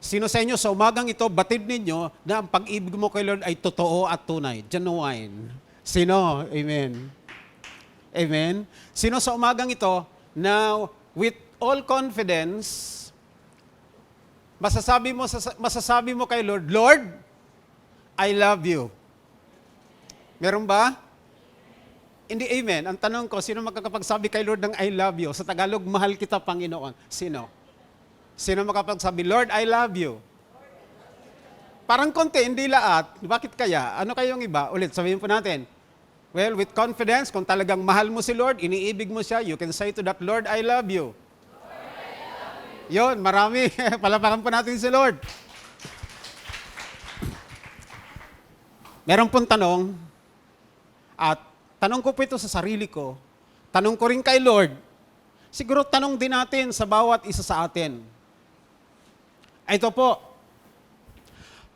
Sino sa inyo sa umagang ito, batid ninyo na ang pag-ibig mo kay Lord ay totoo at tunay, genuine? Sino? Amen. Amen. Sino sa umagang ito na with all confidence, masasabi mo kay Lord, Lord, I love you. Meron ba? Hindi, amen. Ang tanong ko, sino makakapagsabi kay Lord ng I love you? Sa Tagalog, mahal kita, Panginoon. Sino? Sino makapagsabi, Lord, I love you? Parang konti, hindi lahat. Bakit kaya? Ano kayong iba? Ulit, sabihin po natin. Well, with confidence, kung talagang mahal mo si Lord, iniibig mo siya, you can say to that, Lord, I love you. Yun, marami. Palapakan po natin si Lord. Meron pong tanong, at tanong ko po ito sa sarili ko, tanong ko rin kay Lord, siguro tanong din natin sa bawat isa sa atin. Ito po,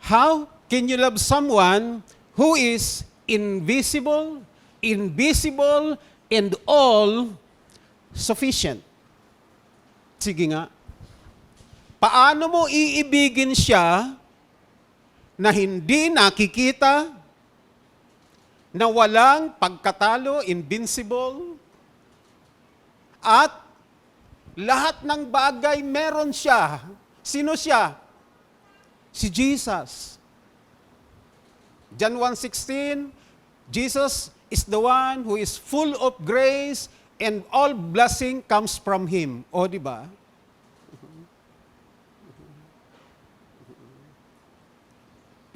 how can you love someone who is invisible, and all sufficient? Sige nga. Paano mo iibigin siya na hindi nakikita, na walang pagkatalo, invincible, at lahat ng bagay meron siya? Sino siya? Si Jesus. John 1:16, Jesus is the one who is full of grace and all blessing comes from Him. O, di ba?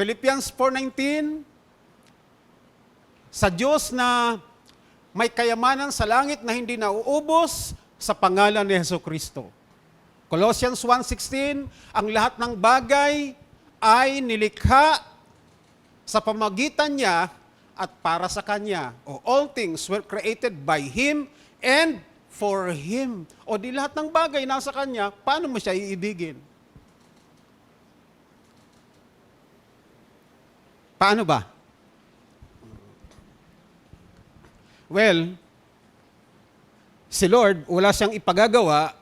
Philippians 4:19, sa Diyos na may kayamanan sa langit na hindi nauubos sa pangalan ni Jesucristo. Colossians 1:16, ang lahat ng bagay ay nilikha sa pamagitan niya at para sa Kanya. O all things were created by Him and for Him. O di lahat ng bagay nasa Kanya, paano mo siya iibigin? Paano ba? Well, si Lord, wala siyang ipagagawa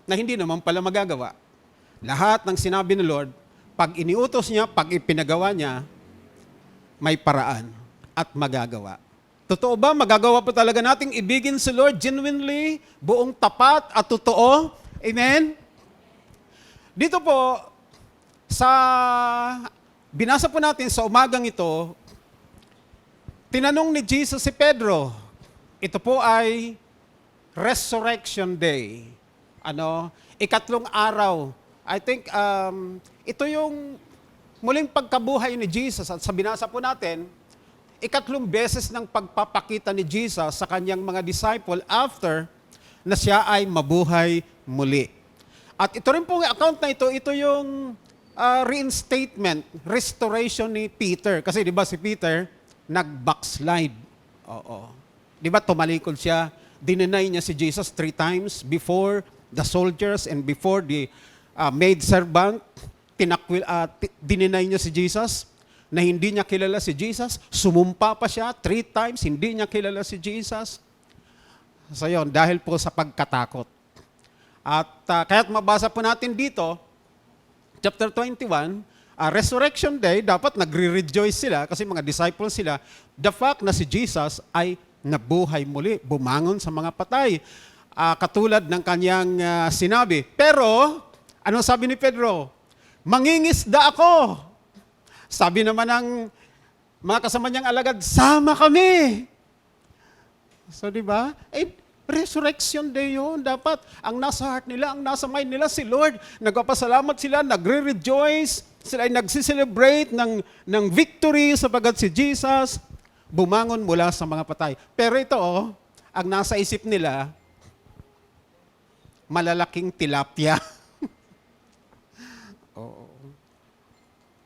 na hindi naman pala magagawa. Lahat ng sinabi ni Lord, pag iniutos niya, pag ipinagawa niya, may paraan at magagawa. Totoo ba? Magagawa po talaga nating ibigin si Lord genuinely, buong tapat at totoo? Amen? Dito po, binasa po natin sa umagang ito, tinanong ni Jesus si Pedro, ito po ay Resurrection Day. Ikatlong araw. I think ito yung muling pagkabuhay ni Jesus at sa binasa po natin, ikatlong beses ng pagpapakita ni Jesus sa kanyang mga disciple after na siya ay mabuhay muli. At ito rin pong account na ito yung reinstatement, restoration ni Peter. Kasi di ba si Peter, nag-backslide. Oo. Di ba tumalikod siya, dinenay niya si Jesus 3 times before the soldiers and before the maidservant, dinenay niya si Jesus, na hindi niya kilala si Jesus, sumumpa pa siya 3 times, hindi niya kilala si Jesus. So yun, dahil po sa pagkatakot. At kaya't mabasa po natin dito, chapter 21, Resurrection Day, dapat nagre-rejoice sila kasi mga disciples sila, the fact na si Jesus ay nabuhay muli, bumangon sa mga patay. Katulad ng kanyang sinabi. Pero, anong sabi ni Pedro? Mangingisda ako. Sabi naman ng mga kasama niyang alagad, sama kami. So, di ba? Resurrection Day yun. Dapat ang nasa heart nila, ang nasa mind nila, si Lord. Nagpapasalamat sila, nagre-rejoice. Sila ay nagsiselebrate ng victory sapagat si Jesus bumangon mula sa mga patay. Pero ito, ang nasa isip nila, malalaking tilapia. Oo.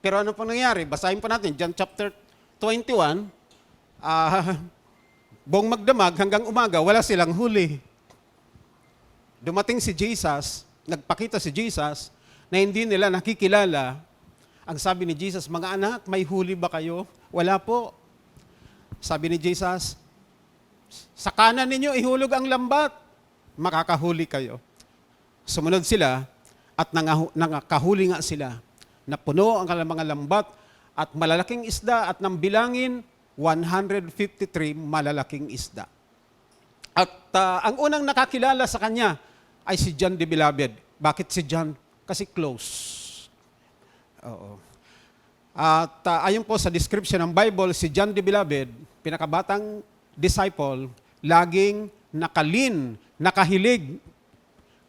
Pero ano pong nangyari? Basahin po natin, John chapter 21, buong magdamag hanggang umaga, wala silang huli. Dumating si Jesus, nagpakita si Jesus, na hindi nila nakikilala. Ang sabi ni Jesus, mga anak, may huli ba kayo? Wala po. Sabi ni Jesus, sa kanan ninyo ihulog ang lambat, makakahuli kayo. Sumunod sila, At nangakahuli nga sila na puno ang kanilang mga lambat at malalaking isda at nang bilangin 153 malalaking isda. At ang unang nakakilala sa kanya ay si John the Beloved. Bakit si John? Kasi close. Oo. At ayon po sa description ng Bible, si John the Beloved, pinakabatang disciple, laging nakahilig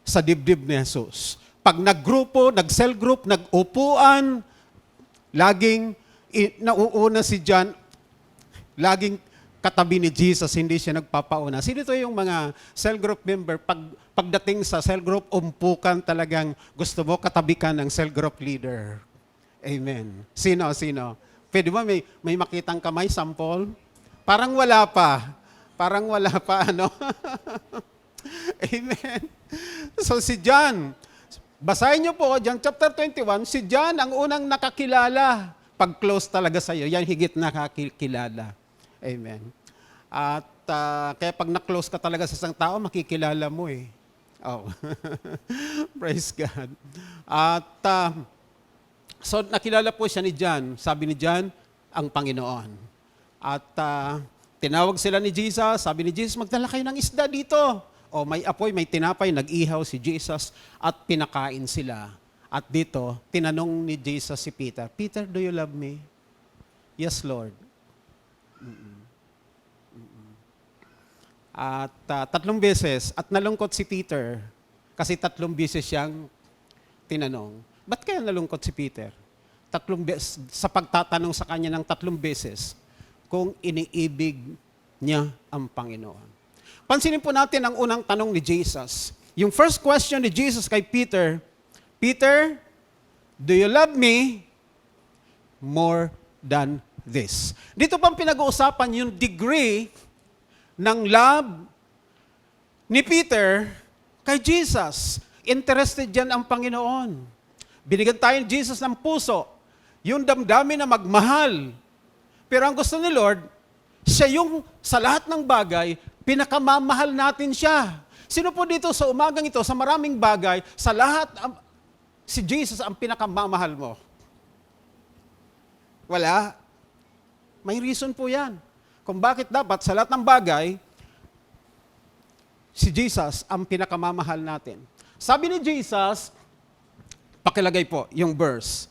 sa dibdib ni Jesus. Pag naggrupo, nag-cell group, nag-upuan, laging nauuna si John, laging katabi ni Jesus, hindi siya nagpapauna. Sino ito yung mga cell group member? Pagdating sa cell group, umpukan talagang gusto mo katabi ka ng cell group leader. Amen. Sino? Pwede ba may makitang kamay, sample? Parang wala pa, ano? Amen. So si John, basahin niyo po, John chapter 21, si John ang unang nakakilala. Pag close talaga sa iyo, yan higit nakakilala. Amen. At kaya pag na-close ka talaga sa isang tao, makikilala mo eh. Oh. Praise God. At so nakilala po siya ni John. Sabi ni John, ang Panginoon. At tinawag sila ni Jesus. Sabi ni Jesus, magdala kayo ng isda dito. O may apoy, may tinapay, nag-ihaw si Jesus at pinakain sila. At dito, tinanong ni Jesus si Peter, Peter, do you love me? Yes, Lord. At 3 beses, at nalungkot si Peter kasi 3 beses siyang tinanong. Ba't kaya nalungkot si Peter? 3 beses, sa pagtatanong sa kanya ng 3 beses kung iniibig niya ang Panginoon. Pansinin po natin ang unang tanong ni Jesus. Yung first question ni Jesus kay Peter, Peter, do you love me more than this? Dito pang pinag-uusapan yung degree ng love ni Peter kay Jesus. Interested dyan ang Panginoon. Binigyan tayo ni Jesus ng puso, yung damdamin na magmahal. Pero ang gusto ni Lord, siya yung sa lahat ng bagay, pinakamamahal natin siya. Sino po dito sa umagang ito, sa maraming bagay, sa lahat, si Jesus ang pinakamamahal mo? Wala. May reason po yan. Kung bakit dapat sa lahat ng bagay, si Jesus ang pinakamamahal natin. Sabi ni Jesus, pakilagay po yung verse.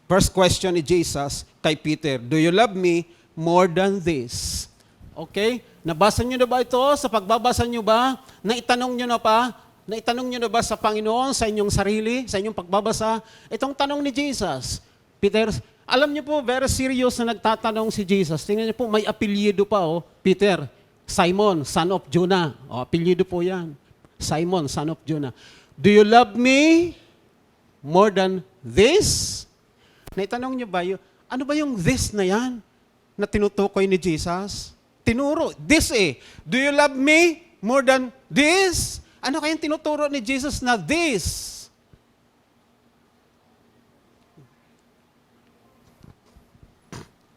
First question ni Jesus kay Peter, do you love me more than this? Okay? Nabasa nyo na ba ito? Sa pagbabasa nyo ba? Naitanong nyo na pa? Naitanong nyo na ba sa Panginoon, sa inyong sarili, sa inyong pagbabasa? Itong tanong ni Jesus. Peter, alam niyo po, very serious na nagtatanong si Jesus. Tingnan niyo po, may apelyido pa, oh. Peter, Simon, son of Jonah. O, apelyido po yan. Simon, son of Jonah. Do you love me more than this? Naitanong niyo ba, ano ba yung this na yan na tinutukoy ni Jesus? Tinuro, this eh. Do you love me more than this? Ano kayang tinuturo ni Jesus na this?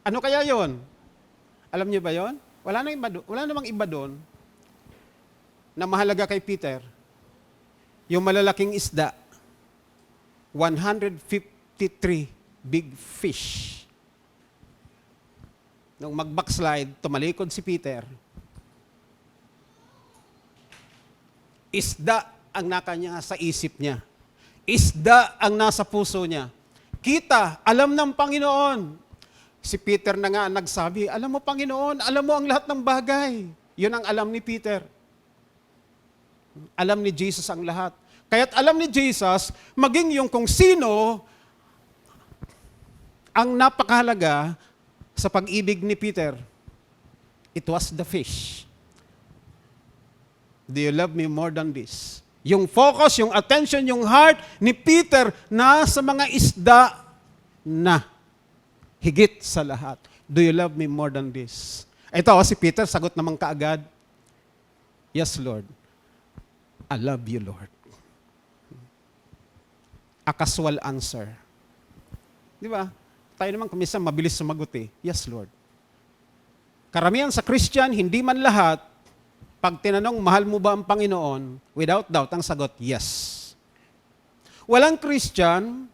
Ano kaya yon? Alam niyo ba yon? Wala namang iba doon na mahalaga kay Peter. Yung malalaking isda, 153 big fish. Nung mag-backslide, tumalikod si Peter. Isda ang nakanya sa isip niya. Isda ang nasa puso niya. Kita, alam ng Panginoon. Si Peter na nga nagsabi, alam mo Panginoon, alam mo ang lahat ng bagay. Yun ang alam ni Peter. Alam ni Jesus ang lahat. Kaya't alam ni Jesus, maging yung kung sino ang napakahalaga sa pag-ibig ni Peter. It was the fish. Do you love me more than this? Yung focus, yung attention, yung heart ni Peter na sa mga isda na higit sa lahat. Do you love me more than this? Ito, si Peter, sagot naman kaagad, yes, Lord. I love you, Lord. A casual answer. Di ba? Tayo naman kuminsan mabilis sumagot eh. Yes, Lord. Karamihan sa Christian, hindi man lahat, pag tinanong, mahal mo ba ang Panginoon? Without doubt, ang sagot, yes. walang Christian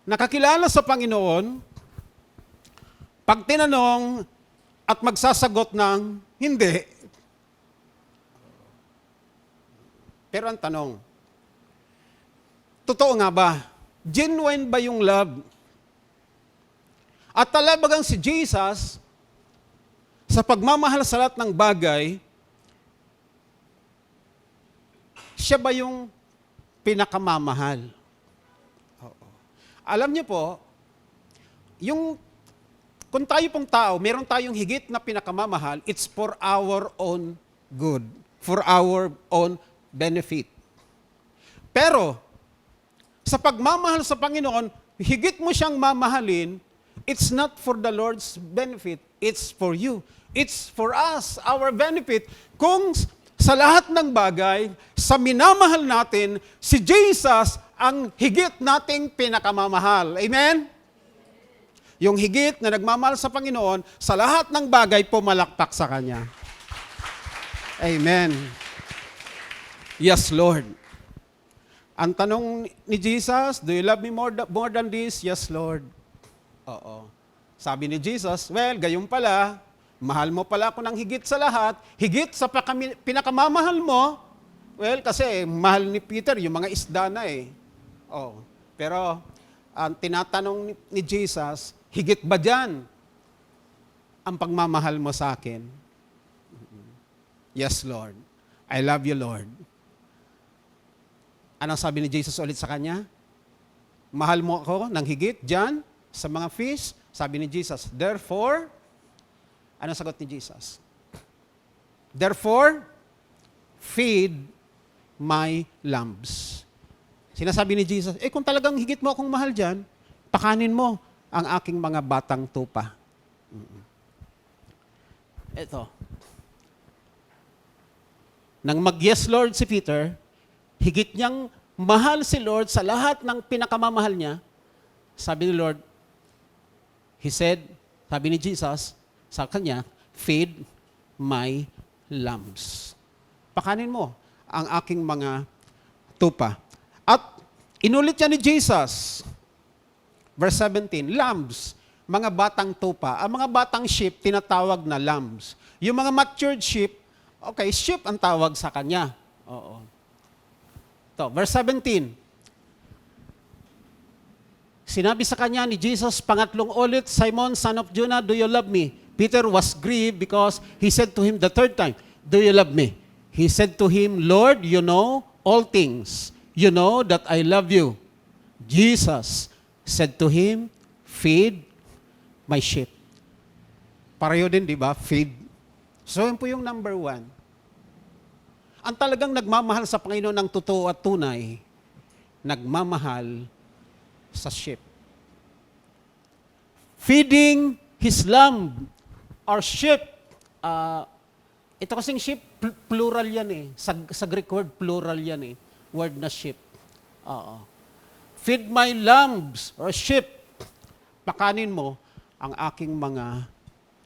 nakakilala sa Panginoon pag tinanong at magsasagot ng hindi. Pero ang tanong, totoo nga ba? Genuine ba yung love? At talagang si Jesus, sa pagmamahal sa lahat ng bagay, siya ba yung pinakamamahal? Oo. Alam niyo po, kung tayo pong tao, meron tayong higit na pinakamamahal, it's for our own good, for our own benefit. Pero, sa pagmamahal sa Panginoon, higit mo siyang mamahalin, it's not for the Lord's benefit, it's for you. It's for us, our benefit. Kung sa lahat ng bagay, sa minamahal natin, si Jesus ang higit nating pinakamamahal. Amen? Yung higit na nagmamahal sa Panginoon, sa lahat ng bagay, pumalakpak sa Kanya. Amen. Yes, Lord. Ang tanong ni Jesus, do you love me more than this? Yes, Lord. Oo. Sabi ni Jesus, well, gayon pala, mahal mo pala ako ng higit sa lahat, higit sa pinakamamahal mo. Well, kasi mahal ni Peter yung mga isda na eh. Oh. Pero ang tinatanong ni Jesus, higit ba dyan ang pagmamahal mo sa akin? Yes, Lord. I love you, Lord. Anong sabi ni Jesus ulit sa kanya? Mahal mo ako ng higit dyan sa mga fish? Sabi ni Jesus, therefore, ano sagot ni Jesus? Therefore, feed my lambs. Sinasabi ni Jesus, kung talagang higit mo akong mahal dyan, pakanin mo ang aking mga batang tupa. Ito. Nang mag-yes Lord si Peter, higit niyang mahal si Lord sa lahat ng pinakamamahal niya, sabi ni Lord, He said, sabi ni Jesus sa kanya, feed my lambs. Pakanin mo ang aking mga tupa. At inulit niya ni Jesus, verse 17, lambs, mga batang tupa. Ang mga batang sheep, tinatawag na lambs. Yung mga matured sheep, okay, sheep ang tawag sa kanya. Oo. Ito, verse 17. Sinabi sa kanya ni Jesus, pangatlong ulit, Simon, son of Jonah, do you love me? Peter was grieved because he said to him the third time, do you love me? He said to him, Lord, you know all things. You know that I love you. Jesus said to him, feed my sheep. Pareho din, di ba? Feed. So, yun po yung number one. Ang talagang nagmamahal sa Panginoon ng totoo at tunay, nagmamahal sa sheep. Feeding His lamb, or sheep. Ito kasing sheep, plural yan eh. Sa Greek word, plural yan eh. Word na sheep. Feed my lambs, or sheep. Pakanin mo ang aking mga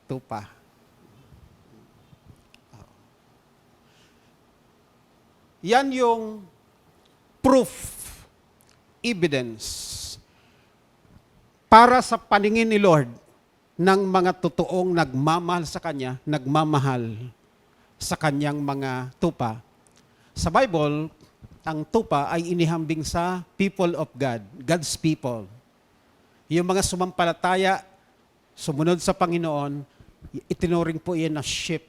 tupa. Yan yung proof, evidence, para sa paningin ni Lord ng mga totoong nagmamahal sa Kanya, nagmamahal sa Kanyang mga tupa. Sa Bible, ang tupa ay inihambing sa people of God, God's people. Yung mga sumampalataya, sumunod sa Panginoon, itinuring po yan na sheep.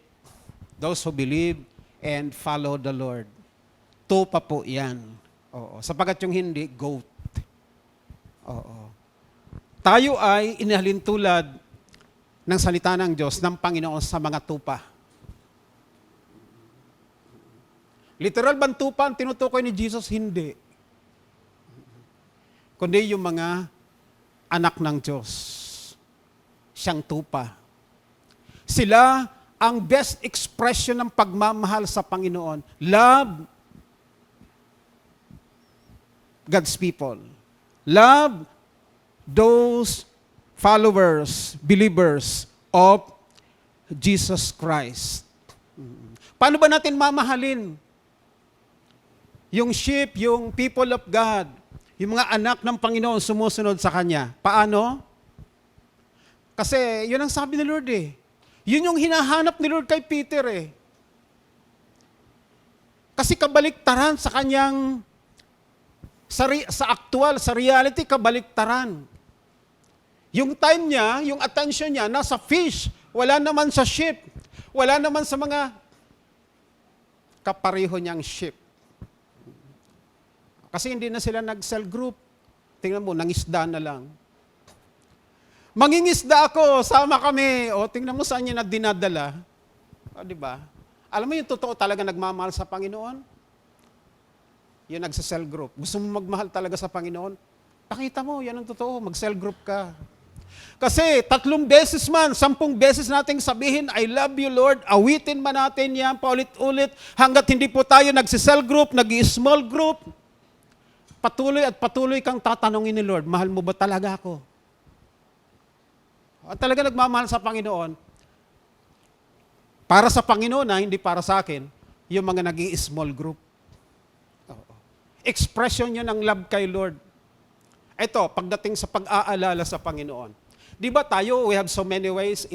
Those who believe and follow the Lord. Tupa po yan. Oo. Sapagat yung hindi, goat. Oo. Tayo ay inihalin tulad ng salita ng Diyos, ng Panginoon sa mga tupa. Literal bang tupa ang tinutukoy ni Jesus? Hindi. Kundi yung mga anak ng Diyos. Siyang tupa. Sila ang best expression ng pagmamahal sa Panginoon. Love God's people. Love those followers, believers of Jesus Christ. Paano ba natin mamahalin yung sheep, yung people of God, Yung mga anak ng Panginoon sumusunod sa Kanya. Paano? Kasi yun ang sabi ni Lord eh. Yun yung hinahanap ni Lord kay Peter eh. Kasi kabaliktaran sa kanyang, sa actual, sa reality, kabaliktaran. Yung time niya, yung attention niya, nasa fish. Wala naman sa ship. Wala naman sa mga kapareho niyang ship. Kasi hindi na sila nag-cell group. Tingnan mo, nangisda na lang. Mangingisda ako, sama kami. O, tingnan mo saan niya na dinadala. O, di ba? Alam mo yung totoo talaga nagmamahal sa Panginoon? Yung nagsa-cell group. Gusto mo magmahal talaga sa Panginoon? Pakita mo, yan ang totoo. Mag-cell group ka. Kasi 3 beses man, 10 beses nating sabihin, I love you Lord, awitin man natin yan paulit-ulit hanggat hindi po tayo nagsi-cell group, nag-small group. Patuloy at patuloy kang tatanungin ni Lord, mahal mo ba talaga ako? At talaga nagmamahal sa Panginoon, para sa Panginoon na, hindi para sa akin, yung mga nag-i-small group. Expression yun ng love kay Lord. Ito, pagdating sa pag-aalala sa Panginoon. Di ba tayo, we have so many ways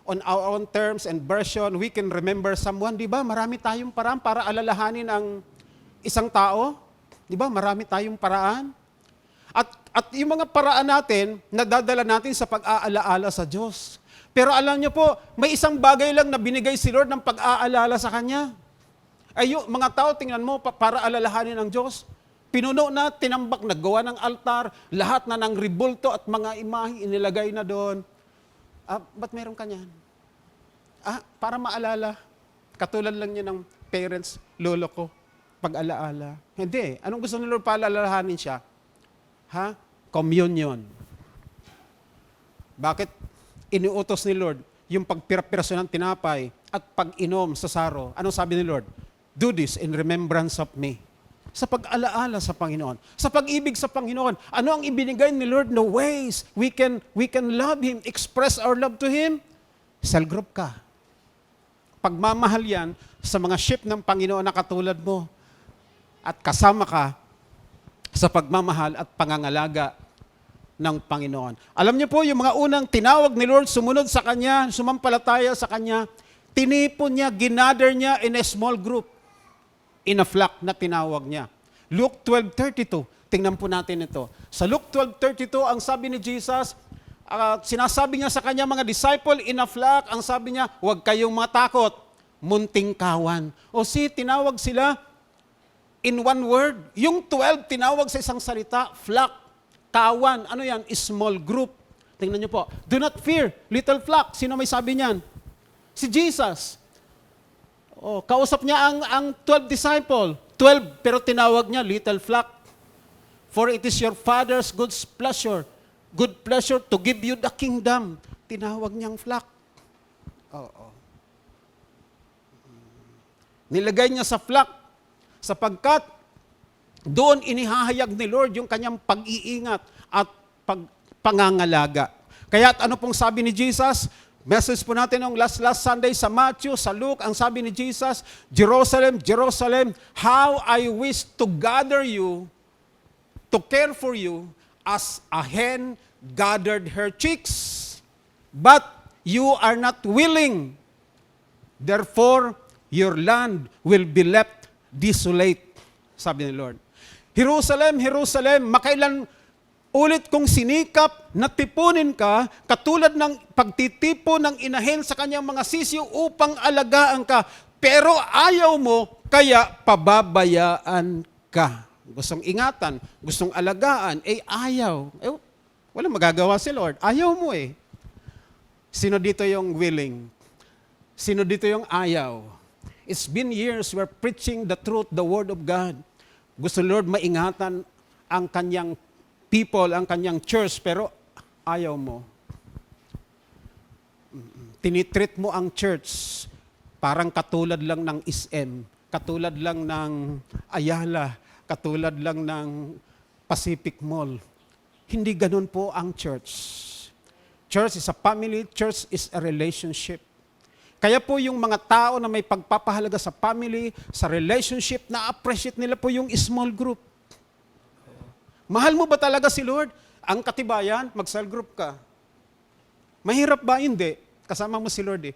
on our own terms and version, we can remember someone. Di ba? Marami tayong paraan para alalahanin ang isang tao. Di ba? Marami tayong paraan. At yung mga paraan natin, nadadala natin sa pag-aalaala sa Diyos. Pero alam niyo po, may isang bagay lang na binigay si Lord ng pag-aalala sa Kanya. Ay, yung mga tao, tingnan mo, para alalahanin ng Diyos. Pinuno na, tinambak, naggawa ng altar, lahat na ng ribulto at mga imahe inilagay na doon. Ba't meron ka niyan? Para maalala. Katulad lang niya ng parents, lolo ko, pag-alaala. Hindi. Anong gusto ni Lord paalalahanin siya? Communion. Bakit iniutos ni Lord yung pagpirapiraso ng tinapay at pag-inom sa saro? Anong sabi ni Lord? Do this in remembrance of me. Sa pag-alaala sa Panginoon. Sa pag-ibig sa Panginoon. Ano ang ibinigay ni Lord na ways we can love Him, express our love to Him? Cell group ka. Pagmamahal yan sa mga ship ng Panginoon na katulad mo. At kasama ka sa pagmamahal at pangangalaga ng Panginoon. Alam niyo po, yung mga unang tinawag ni Lord, sumunod sa Kanya, sumampalataya sa Kanya, tinipon niya, ginather niya in a small group. In a flock na tinawag niya. Luke 12:32. Tingnan po natin ito. Sa Luke 12:32, ang sabi ni Jesus, sinasabi niya sa kanya mga disciple in a flock, ang sabi niya, huwag kayong matakot, munting kawan. Tinawag sila in one word. Yung 12, tinawag sa isang salita, flock, kawan. Ano yan? Small group. Tingnan niyo po. Do not fear, little flock. Sino may sabi niyan? Si Jesus. Kausap niya ang 12 disciple. 12, pero tinawag niya little flock. For it is your Father's good pleasure to give you the kingdom. Tinawag niyang flock. Nilagay niya sa flock sapagkat doon inihahayag ni Lord yung kanyang pag-iingat at pangangalaga. Kaya ano pong sabi ni Jesus? Message po natin ng last Sunday sa Matthew, sa Luke, ang sabi ni Jesus, Jerusalem, Jerusalem, how I wish to gather you, to care for you, as a hen gathered her chicks. But you are not willing. Therefore, your land will be left desolate, sabi ni Lord. Jerusalem, Jerusalem, makailan ulit kong sinikap na tipunin ka katulad ng pagtitipo ng inahin sa kanyang mga sisiw upang alagaan ka. Pero ayaw mo, kaya pababayaan ka. Gustong ingatan, gustong alagaan, ayaw. Walang magagawa si Lord. Ayaw mo eh. Sino dito yung willing? Sino dito yung ayaw? It's been years we're preaching the truth, the Word of God. Gusto Lord maingatan ang kanyang people, ang kanyang church, pero ayaw mo. Tinitreat mo ang church parang katulad lang ng SM, katulad lang ng Ayala, katulad lang ng Pacific Mall. Hindi ganun po ang church. Church is a family, church is a relationship. Kaya po yung mga tao na may pagpapahalaga sa family, sa relationship, na-appreciate nila po yung small group. Mahal mo ba talaga si Lord? Ang katibayan, mag-cell group ka. Mahirap ba? Hindi. Kasama mo si Lord eh.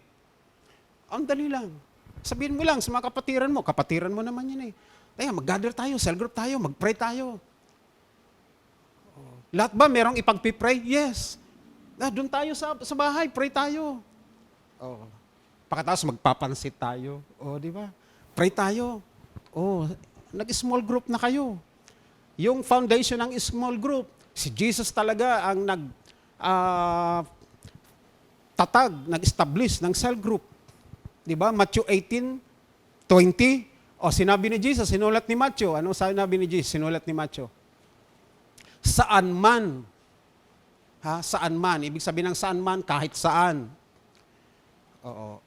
Ang dali lang. Sabihin mo lang sa mga kapatiran mo naman yun eh. Kaya mag-gather tayo, cell group tayo, mag-pray tayo. Lahat ba merong ipag-pray? Yes. Doon tayo sa bahay, pray tayo. Oh. Pagkatapos magpapansit tayo. Oh, di ba? Pray tayo. Oh, nag-small group na kayo. Yung foundation ng small group, si Jesus talaga ang nag-establish ng cell group. Di ba? Matthew 18:20. O sinabi ni Jesus, sinulat ni Matthew. Ano sinabi ni Jesus? Sinulat ni Matthew. Saan man. Saan man. Ibig sabihin ng saan man, kahit saan. Oo.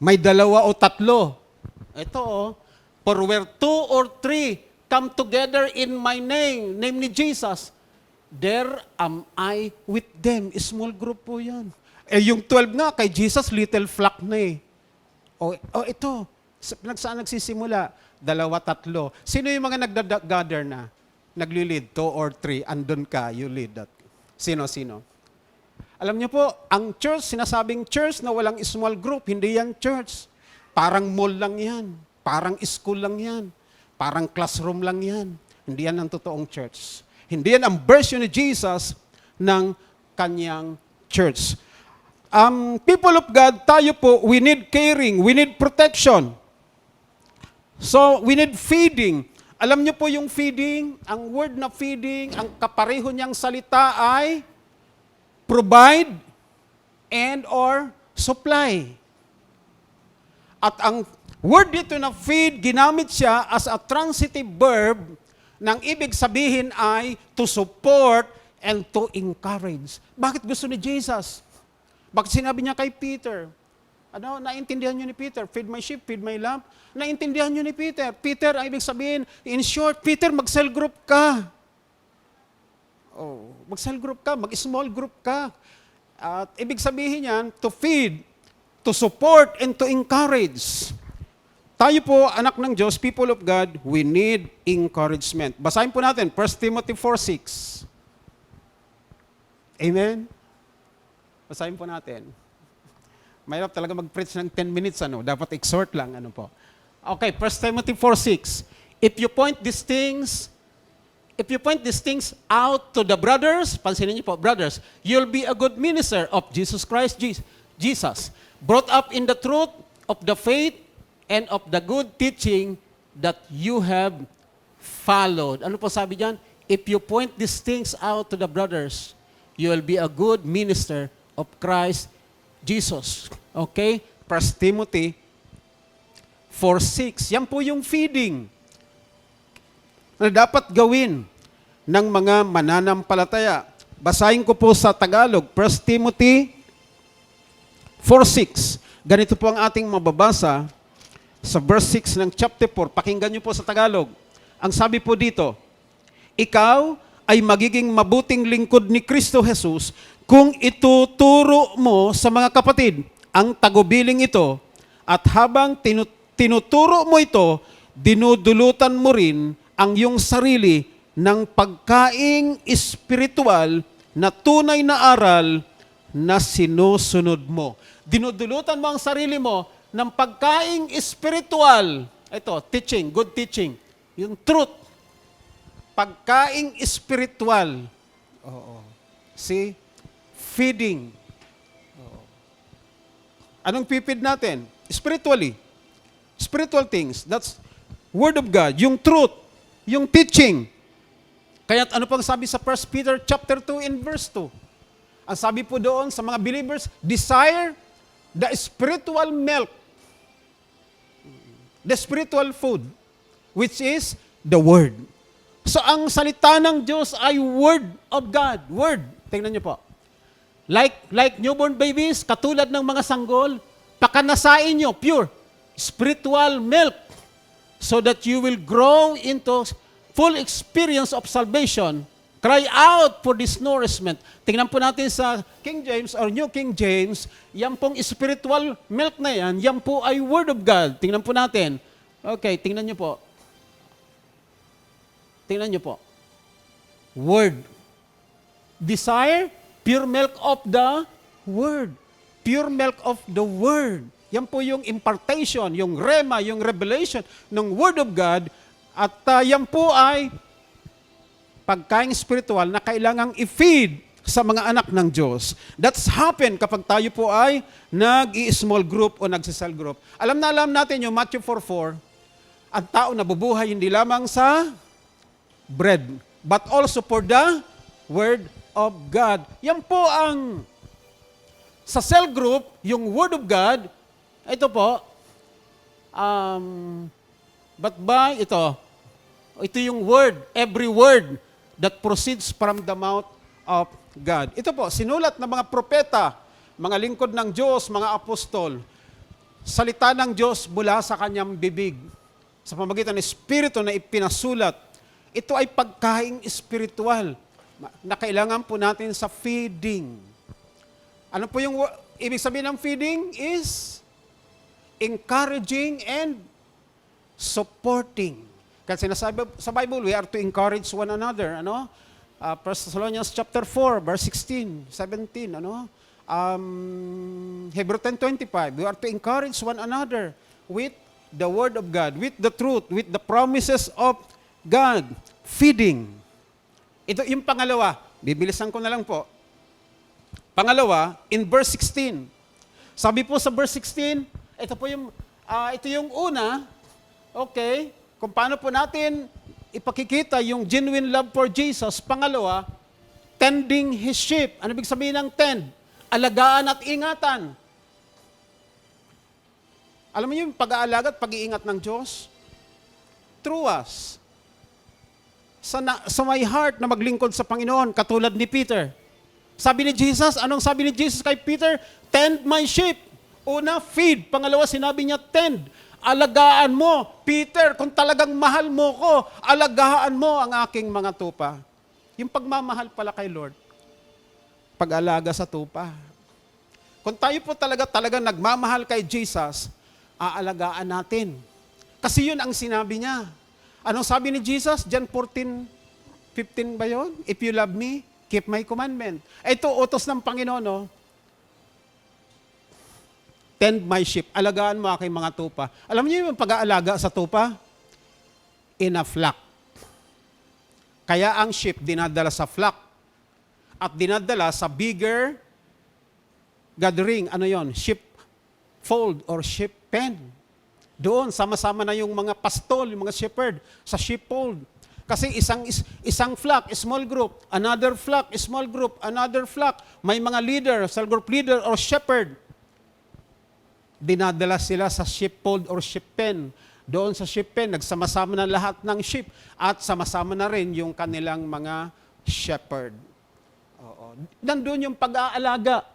May dalawa o tatlo. Ito for where 2 or 3 come together in my name ni Jesus, there am I with them. Small group po yan. Yung 12 nga, kay Jesus, little flock na eh. Ito, saan nagsisimula? 2, 3. Sino yung mga nag-gather na? Nagli-lead, 2 or 3, andun ka, you lead that. Sino? Alam niyo po, ang church, sinasabing church na walang small group, hindi yan church. Parang mall lang yan. Parang school lang yan. Parang classroom lang yan. Hindi yan ang totoong church. Hindi yan ang version ni Jesus ng kanyang church. People of God, tayo po, we need caring, we need protection. So, we need feeding. Alam niyo po yung feeding, ang word na feeding, ang kapareho niyang salita ay provide and or supply. At ang word dito na feed, ginamit siya as a transitive verb, nang ibig sabihin ay to support and to encourage. Bakit gusto ni Jesus? Bakit sinabi niya kay Peter? Naintindihan niyo ni Peter, feed my sheep, feed my lamb. Naintindihan niyo ni Peter. Peter, ang ibig sabihin, in short, Peter, mag-cell group ka. Mag-cell group ka, mag-small group ka. At ibig sabihin yan, to feed, to support, and to encourage. Tayo po, anak ng Diyos, people of God, we need encouragement. Basahin po natin, 1 Timothy 4:6. Amen? Basahin po natin. Mahirap talaga mag-preach ng 10 minutes, dapat exhort lang, Okay, 1 Timothy 4:6. If you point these things out to the brothers, pansinin niyo po, brothers, you'll be a good minister of Jesus Christ, Jesus, brought up in the truth of the faith and of the good teaching that you have followed. Ano po sabi diyan? If you point these things out to the brothers, you will be a good minister of Christ Jesus. Okay? 1 Timothy 4:6. Yan po yung feeding na dapat gawin ng mga mananampalataya. Basahin ko po sa Tagalog, 1 Timothy 4:6. Ganito po ang ating mababasa sa verse 6 ng chapter 4. Pakinggan niyo po sa Tagalog. Ang sabi po dito, ikaw ay magiging mabuting lingkod ni Kristo Jesus kung ituturo mo sa mga kapatid ang tagubiling ito at habang tinuturo mo ito, dinudulutan mo rin ang iyong sarili ng pagkaing espiritual na tunay na aral na sinusunod mo. Dinudulutan mo ang sarili mo ng pagkaing espiritual. Ito, teaching, good teaching. Yung truth. Pagkaing espiritual. See? Feeding. Anong pipid natin? Spiritually. Spiritual things. That's Word of God. Yung truth. Yung teaching. Kaya ano pang sabi sa 1 Peter chapter 2 in verse 2? Ang sabi po doon sa mga believers, desire the spiritual milk. The spiritual food. Which is the Word. So ang salita ng Diyos ay Word of God. Word. Tingnan niyo po. Like newborn babies, katulad ng mga sanggol, pakanasain nyo, pure, spiritual milk, so that you will grow into full experience of salvation. Cry out for this nourishment. Tingnan po natin sa King James or New King James, yan pong spiritual milk na yan po ay Word of God. Tingnan po natin. Okay, tingnan nyo po. Tingnan niyo po. Word. Desire, pure milk of the Word. Pure milk of the Word. Yan po yung impartation, yung rema, yung revelation ng Word of God. At yan po ay pagkain spiritual na kailangang i-feed sa mga anak ng Diyos. That's happen kapag tayo po ay nag-i-small group o nag-cell group. Alam natin yung Matthew 4:4, ang tao nabubuhay hindi lamang sa bread, but also for the Word of God. Yan po ang sa cell group, yung Word of God, ito po, but by ito yung word, every word that proceeds from the mouth of God. Ito po, sinulat ng mga propeta, mga lingkod ng Diyos, mga apostol, salita ng Diyos mula sa kanyang bibig, sa pamamagitan ng Espiritu na ipinasulat. Ito ay pagkaing espiritual na kailangan po natin sa feeding. Ano po yung ibig sabihin ng feeding is encouraging and supporting. Kasi sinasabi sa Bible, we are to encourage one another. 1 Thessalonians chapter 4, verse 16, 17, Hebrews 10:25, we are to encourage one another with the Word of God, with the truth, with the promises of God. Feeding. Ito yung pangalawa. Bibilisan ko na lang po. Pangalawa, in verse 16. Sabi po sa verse 16, ito yung una, okay, kung paano po natin ipakikita yung genuine love for Jesus. Pangalawa, tending His sheep. Ano ibig sabihin ng tend? Alagaan at ingatan. Alam mo yung pag-aalaga at pag-iingat ng Diyos? Through us. Sa my heart na maglingkod sa Panginoon, katulad ni Peter. Sabi ni Jesus, anong sabi ni Jesus kay Peter? Tend my sheep. Una, feed. Pangalawa, sinabi niya, tend. Alagaan mo. Peter, kung talagang mahal mo ko, alagaan mo ang aking mga tupa. Yung pagmamahal pala kay Lord, pag-alaga sa tupa. Kung tayo po talaga nagmamahal kay Jesus, aalagaan natin. Kasi yun ang sinabi niya. Anong sabi ni Jesus? John 14:15 ba yun? If you love me, keep my commandment. Ito, utos ng Panginoon, tend my sheep. Alagaan mo aking mga tupa. Alam niyo yung pag-aalaga sa tupa? In a flock. Kaya ang sheep dinadala sa flock. At dinadala sa bigger gathering. Ano yon? Sheep fold or sheep pen. Doon, sama-sama na yung mga pastol, yung mga shepherd sa sheepfold. Kasi isang flock, small group, another flock, small group, another flock. May mga leader, cell group leader or shepherd. Dinadala sila sa sheepfold or sheep pen. Doon sa sheep pen, nagsama-sama na lahat ng sheep at sama-sama na rin yung kanilang mga shepherd. Oo. Nandun yung pag-aalaga.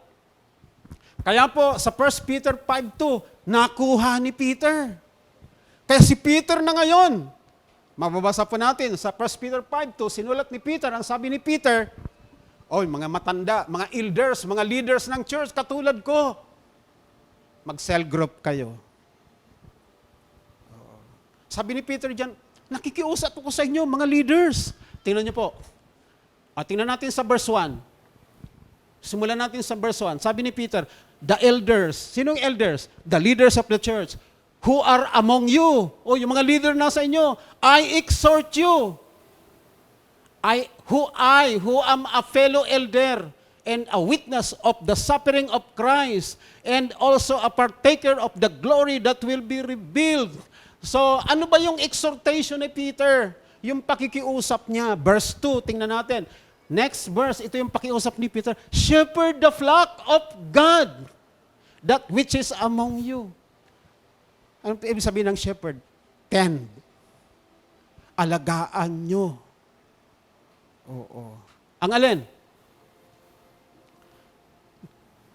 Kaya po, sa 1 Peter 5:2, nakuha ni Peter. Kaya si Peter na ngayon, mababasa po natin sa 1 Peter 5:2, sinulat ni Peter, ang sabi ni Peter, mga matanda, mga elders, mga leaders ng church, katulad ko, mag-cell group kayo. Sabi ni Peter dyan, nakikiusap ko sa inyo, mga leaders. Tingnan niyo po. Tingnan natin sa verse 1. Simulan natin sa verse 1. Sabi ni Peter, the elders. Sinong elders? The leaders of the church. Who are among you? Yung mga leader nasa inyo. I exhort you. Who am a fellow elder and a witness of the suffering of Christ and also a partaker of the glory that will be revealed. So, ano ba yung exhortation ni Peter? Yung pakikiusap niya. Verse 2, tingnan natin. Next verse, ito yung pakiusap ni Peter. Shepherd the flock of God, that which is among you. Anong ibig sabihin ng shepherd? Tend. Alagaan nyo. Oo. Ang alin?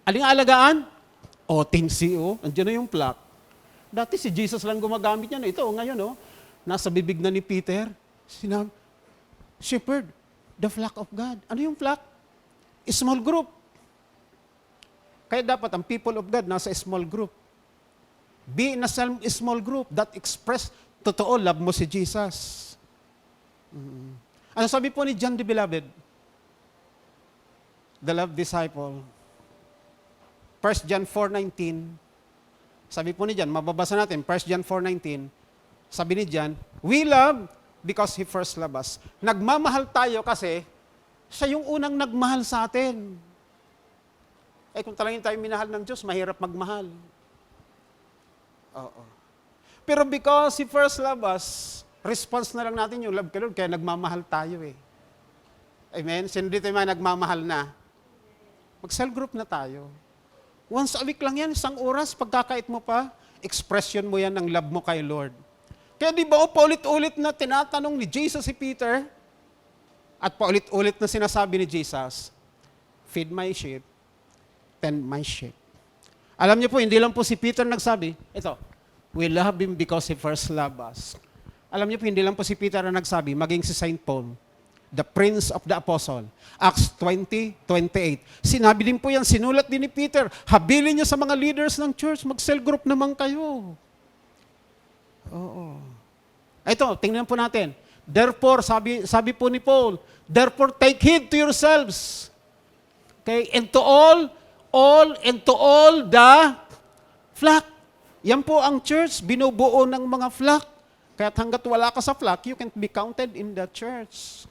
Aling alagaan? Tinsi, Andiyan na yung flock. Dati si Jesus lang gumagamit yan. Ito, ngayon, nasa bibig na ni Peter. Sinabi, shepherd, the flock of God. Ano yung flock? Small group. Kaya dapat ang people of God nasa small group. Be in a small group that express totoo love mo si Jesus. Ano sabi po ni John the Beloved? The loved disciple. 1 John 4:19. Sabi po ni John, mababasa natin, 1 John 4:19. Sabi ni John, we love because He first loved us. Nagmamahal tayo kasi siya yung unang nagmahal sa atin. Eh kung talagang tayo minahal ng Diyos, mahirap magmahal. Oo. Pero because He first loved us, response na lang natin yung love kay Lord, kaya nagmamahal tayo eh. Amen? Sino dito yung mga nagmamahal na? Mag-cell group na tayo. Once a week lang yan, 1 oras, pagkakait mo pa, expression mo yan ng love mo kay Lord. Kaya di ba paulit-ulit na tinatanong ni Jesus si Peter, at paulit-ulit na sinasabi ni Jesus, feed my sheep, tend my sheep. Alam niyo po, hindi lang po si Peter nagsabi, ito, we love Him because He first loved us. Alam niyo po, hindi lang po si Peter ang nagsabi, maging si Saint Paul, the Prince of the Apostle. Acts 20:28. Sinabi din po yan, sinulat din ni Peter, habilin niyo sa mga leaders ng church, mag-cell group naman kayo. Oo. Ito, tingnan po natin. Therefore, sabi po ni Paul, therefore take heed to yourselves. Okay? And to all the flock. Yan po ang church, binubuo ng mga flock. Kaya't hanggat wala ka sa flock, you can't be counted in the church.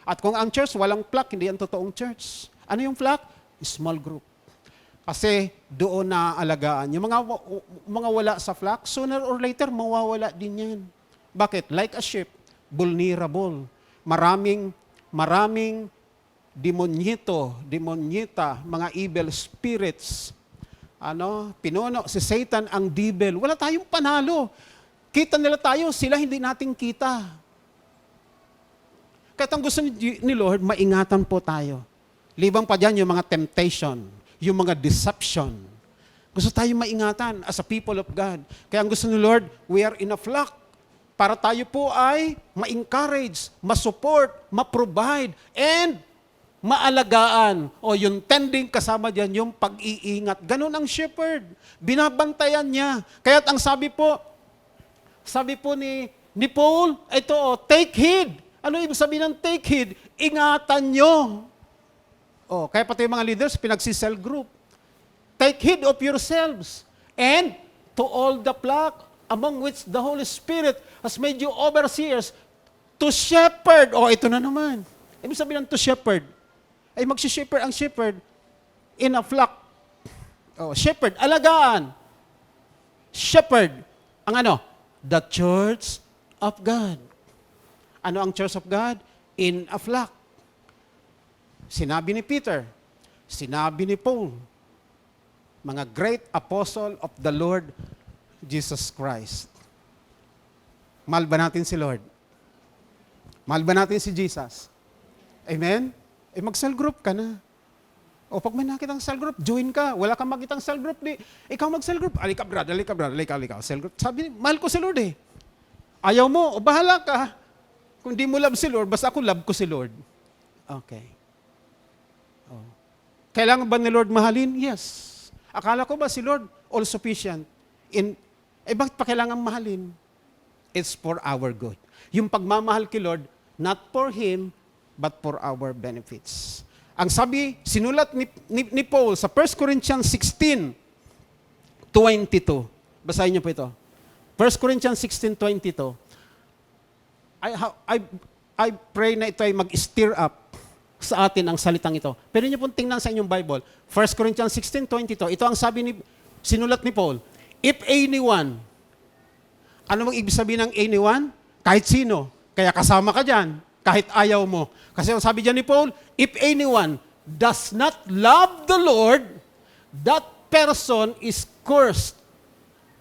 At kung ang church walang flock, hindi yan totoong church. Ano yung flock? Small group. Kasi doon naaalagaan. Yung mga wala sa flock, sooner or later, mawawala din yan. Bakit? Like a sheep, vulnerable. Maraming demonyita, mga evil spirits. Pinuno si Satan ang devil. Wala tayong panalo. Kita nila tayo, sila hindi nating kita. Kaya ang gusto ni Lord, maingatan po tayo. Libang pa dyan yung mga temptation, yung mga deception. Gusto tayo maingatan as a people of God. Kaya ang gusto ni Lord, we are in a flock. Para tayo po ay ma-encourage, ma-support, ma-provide, and maalagaan. O yung tending kasama dyan, yung pag-iingat. Ganun ang shepherd. Binabantayan niya. Kaya ang sabi po ni Paul, ito, take heed. Ano ibig sabihin ng take heed? Ingatan nyo. Kaya pati yung mga leaders, pinagsi-cell group. Take heed of yourselves and to all the flock among which the Holy Spirit has made you overseers to shepherd. Ito na naman. Ibig sabihin ng to shepherd. Ay magsi-shepherd ang shepherd in a flock. Shepherd, alagaan. Shepherd, ang ano? The church of God. Ano ang church of God? In a flock. Sinabi ni Peter, sinabi ni Paul, mga great apostle of the Lord Jesus Christ. Mahal ba natin si Lord? Mahal ba natin si Jesus? Amen? Mag-cell group ka na. Pag may nakitang cell group, join ka. Wala kang makitang cell group, ikaw mag-cell group. Alika, brad. Cell group. Sabi, mahal ko si Lord eh. Ayaw mo, bahala ka. Kung di mo love si Lord, basta ako love ko si Lord. Okay. Kailangan ba ni Lord mahalin? Yes. Akala ko ba si Lord all sufficient? Bakit pa kailangan mahalin? It's for our good. Yung pagmamahal kay Lord, not for Him, but for our benefits. Ang sabi, sinulat ni Paul sa 1 Corinthians 16:22. Basahin niyo po ito. 1 Corinthians 16:22. I pray na ito ay mag-stir up sa atin ang salitang ito. Pero niyo pong tingnan sa inyong Bible. 1 Corinthians 16:22. Ito ang sinulat ni Paul. If anyone, ano mang ibig sabihin ng anyone? Kahit sino. Kaya kasama ka dyan, kahit ayaw mo. Kasi ang sabi dyan ni Paul, if anyone does not love the Lord, that person is cursed.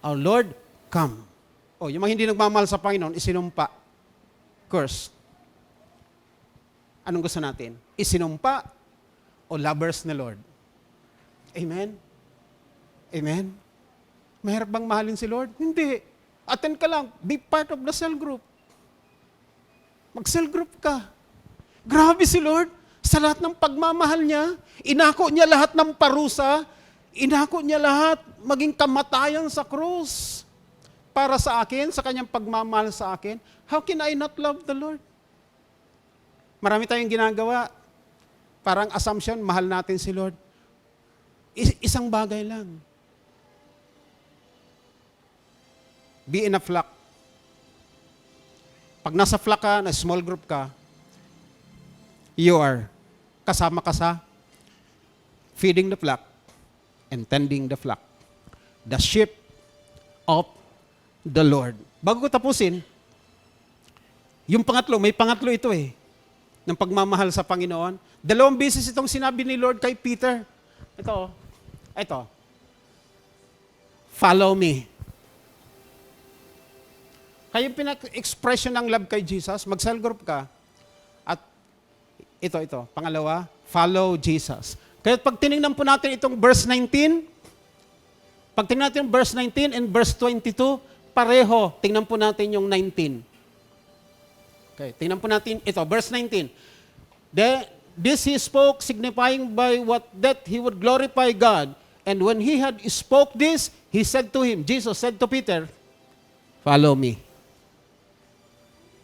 Our Lord, come. Yung mga hindi nagmamahal sa Panginoon, isinumpa. Cursed. Anong gusto natin? Isinumpa o lovers ni Lord? Amen? Amen? Mahirap bang mahalin si Lord? Hindi. Attend ka lang. Be part of the cell group. Mag-cell group ka. Grabe si Lord. Sa lahat ng pagmamahal niya, inako niya lahat ng parusa, inako niya lahat, maging kamatayan sa krus. Para sa akin, sa kanyang pagmamahal sa akin, how can I not love the Lord? Marami tayong ginagawa. Parang assumption, mahal natin si Lord. Isang bagay lang. Be in a flock. Pag nasa flock ka, na small group ka, you are kasama ka sa feeding the flock and tending the flock. The sheep of the Lord. Bago ko tapusin, yung pangatlo, may pangatlo ito ng pagmamahal sa Panginoon. 2 beses itong sinabi ni Lord kay Peter. Ito. Follow me. Kaya yung pinag-expression ng love kay Jesus, mag-cell group ka, at ito, pangalawa, follow Jesus. Kaya pag tinignan po natin itong verse 19, pag tingnan natin yung verse 19 and verse 22, pareho, tingnan po natin yung 19. Okay, tingnan po natin ito, verse 19. This he spoke, signifying by what that he would glorify God. And when he had spoke this, he said to him, Jesus said to Peter, follow me.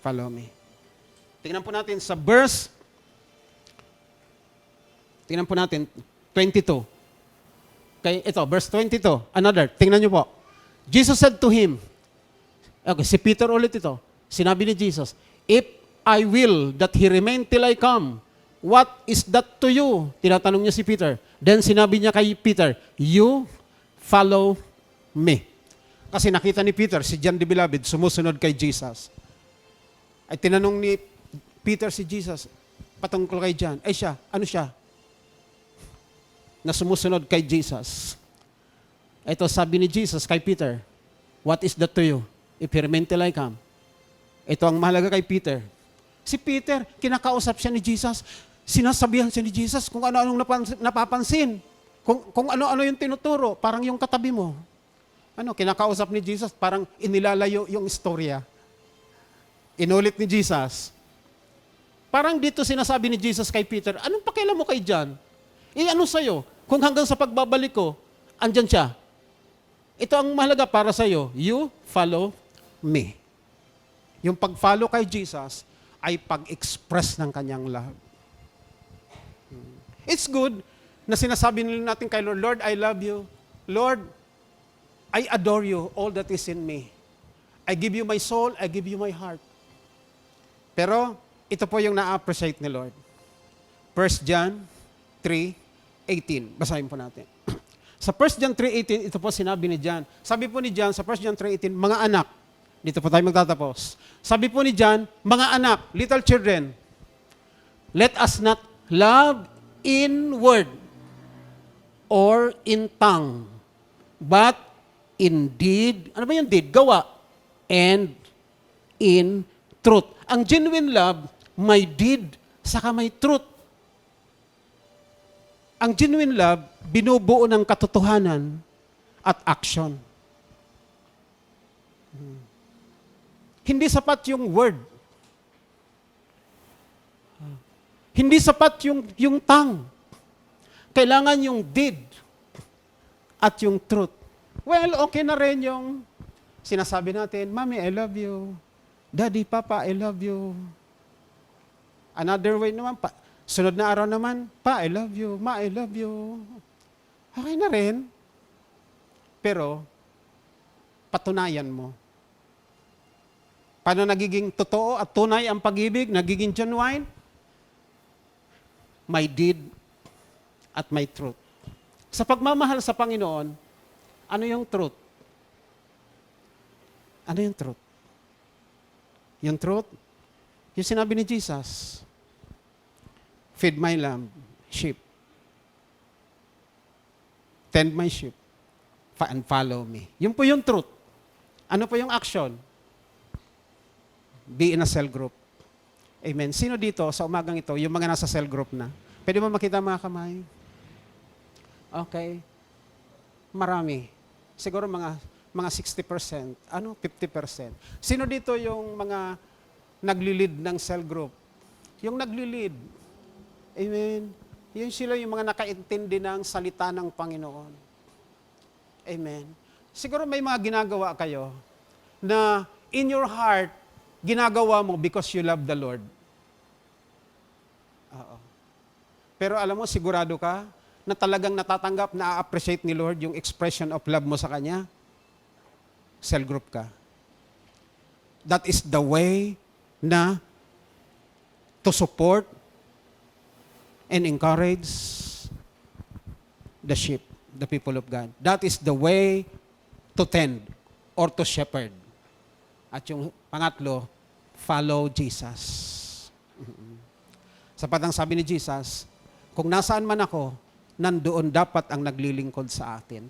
Follow me. Tingnan po natin sa verse, tingnan po natin, 22. Okay, ito, verse 22. Another, tingnan nyo po. Jesus said to him, okay, si Peter ulit ito. Sinabi ni Jesus, if I will that he remain till I come, what is that to you? Tinatanong niya si Peter. Then sinabi niya kay Peter, you follow me. Kasi nakita ni Peter, si John the Beloved, sumusunod kay Jesus. Ay tinanong ni Peter si Jesus, patungkol kay John, ay siya, ano siya? Na sumusunod kay Jesus. Ito sabi ni Jesus kay Peter, what is that to you? If he remain till I come. Ito ang mahalaga kay Peter. Si Peter, kinakausap siya ni Jesus. Sinasabihan siya ni Jesus kung ano-anong napapansin. Kung ano-ano yung tinuturo. Parang yung katabi mo. Kinakausap ni Jesus, parang inilalayo yung istorya. Inulit ni Jesus. Parang dito sinasabi ni Jesus kay Peter, anong pakialam mo kay John? Ano sa'yo? Kung hanggang sa pagbabalik ko, andyan siya. Ito ang mahalaga para sa'yo. You follow me. Yung pag-follow kay Jesus ay pag-express ng kanyang love. It's good na sinasabi natin kay Lord, Lord, I love you. Lord, I adore you, all that is in me. I give you my soul, I give you my heart. Pero, ito po yung na-appreciate ni Lord. 1 John 3:18. Basahin po natin. Sa 1 John 3:18, ito po sinabi ni John. Sabi po ni John sa 1 John 3:18, mga anak, dito po tayo magtatapos. Sabi po ni John, mga anak, little children, let us not love in word or in tongue, but in deed, ano ba yung deed? Gawa. And in truth. Ang genuine love, may deed, saka may truth. Ang genuine love, binubuo ng katotohanan at action. Hindi sapat yung word. Hindi sapat yung tongue. Kailangan yung deed at yung truth. Well, okay na rin yung sinasabi natin, Mommy, I love you. Daddy, Papa, I love you. Another way naman, sunod na araw naman, Pa, I love you. Ma, I love you. Okay na rin. Pero, patunayan mo. Paano nagiging totoo at tunay ang pag-ibig, nagiging genuine? May deed at may truth. Sa pagmamahal sa Panginoon, ano yung truth? Ano yung truth? Yung truth, yung sinabi ni Jesus, feed my lamb, sheep. Tend my sheep, and follow me. Yun po yung truth. Ano po yung action? Be in a cell group. Amen. Sino dito sa umagang ito, yung mga nasa cell group na? Pwede mo makita mga kamay? Okay. Marami. Siguro mga 60%. 50%. Sino dito yung mga nagli-lead ng cell group? Yung nagli-lead. Amen. Yun sila yung mga nakaintindi ng salita ng Panginoon. Amen. Siguro may mga ginagawa kayo na in your heart, ginagawa mo because you love the Lord. Pero alam mo, sigurado ka na talagang natatanggap, na-appreciate ni Lord yung expression of love mo sa Kanya? Cell group ka. That is the way na to support and encourage the sheep, the people of God. That is the way to tend or to shepherd. At yung pangatlo, follow Jesus. Sapat ang sabi ni Jesus, kung nasaan man ako, nandoon dapat ang naglilingkod sa atin.